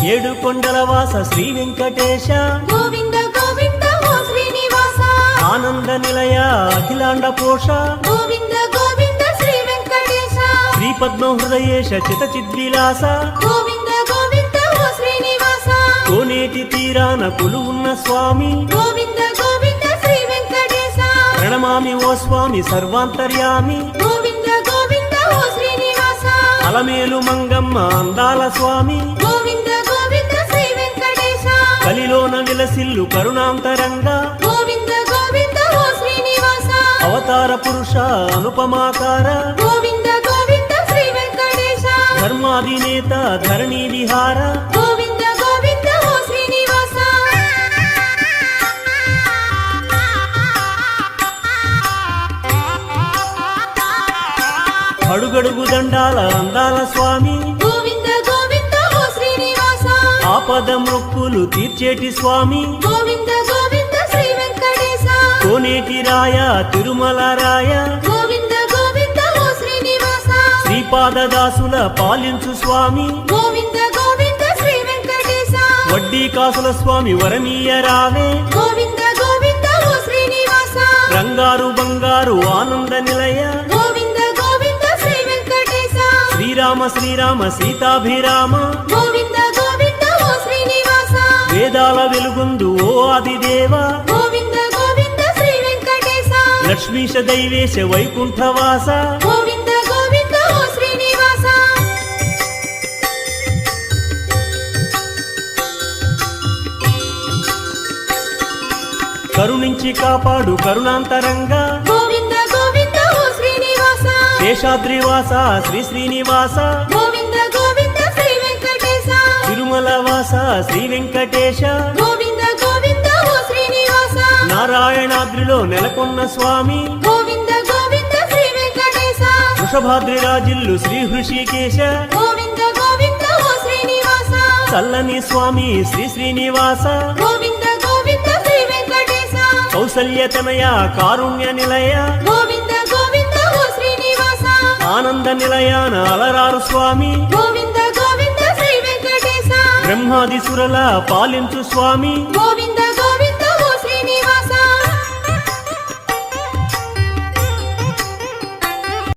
ఏడు కొండల వాస శ్రీ వెంకటేశ గోవింద గోవింద ఓ శ్రీనివాస ఆనంద నిలయ అఖిలాండ పోష గోవింద గోవింద శ్రీ వెంకటేశ శ్రీ పద్మ హృదయేశ చిత చిద్విలాస గోవింద గోవింద ఓ శ్రీనివాస కోనేటి తీరాన కొలువున్న స్వామి గోవింద గోవింద శ్రీ వెంకటేశ ప్రణమామి ఓ స్వామి సర్వాంతర్యామి గోవింద గోవింద ఓ శ్రీనివాస అలమేలు మంగమ్మ అందాల స్వామి గోవింద గోవింద శ్రీ వెంకటేశ కలిలోన విలసిల్లు కరుణాంతరంగా గోవింద గోవింద ఓ శ్రీనివాస అవతార పురుష అనుపమాకార గోవింద గోవింద శ్రీ వెంకటేశ ధర్మాధినేత ధరణి విహార గోవింద గోవింద ఓ శ్రీనివాస అడుగడుగు దండాల అందాల స్వామి గోవింద గోవింద ఓ శ్రీనివాస ఆపద మొక్కులు తీర్చేటి స్వామి గోవింద గోవింద శ్రీ వెంకటేశ కోనేటి రాయ తిరుమల రాయ గోవింద గోవింద ఓ శ్రీనివాస శ్రీపాదదాసుల పాలించు స్వామి గోవింద గోవింద శ్రీ వెంకటేశ వడ్డీ కాసుల స్వామి వరమీయ రావే గోవింద గోవింద ఓ శ్రీనివాస రంగారు బంగారు ఆనంద నిలయ గోవింద గోవింద శ్రీ వెంకటేశ శ్రీరామ శ్రీరామ సీతాభిరామ గోవింద గోవింద ఓ శ్రీనివాస వేదాల వెలుగొందు ఓ ఆదిదేవ గోవింద గోవింద శ్రీ వెంకటేశ లక్ష్మీశ దైవేశ వైకుంఠవాస గోవింద గోవింద ఓ శ్రీనివాస కరుణించి కాపాడు కరుణాంతరంగా గోవింద గోవింద ఓ శ్రీనివాస శేషాద్రివాస శ్రీ శ్రీనివాస గోవింద గోవింద శ్రీ వెంకటేశ తిరుమల వాస శ్రీ వెంకటేశ గోవింద గోవింద ఓ శ్రీనివాస నారాయణాద్రిలో నెలకొన్న స్వామి గోవింద గోవింద శ్రీ వెంకటేశ వృషభాద్రి రాజిల్లు శ్రీ హృషికేశ గోవింద గోవింద ఓ శ్రీనివాస చల్లని స్వామి శ్రీ శ్రీనివాస గోవింద గోవింద శ్రీ వెంకటేశ కౌసల్యతనయ కారుణ్య నిలయ గోవింద గోవింద ఓ శ్రీనివాస ఆనంద నిలయాన అలరారు స్వామి గోవింద గోవింద శ్రీ వెంకటేశ బ్రహ్మాది సురల పాలించు స్వామి గోవింద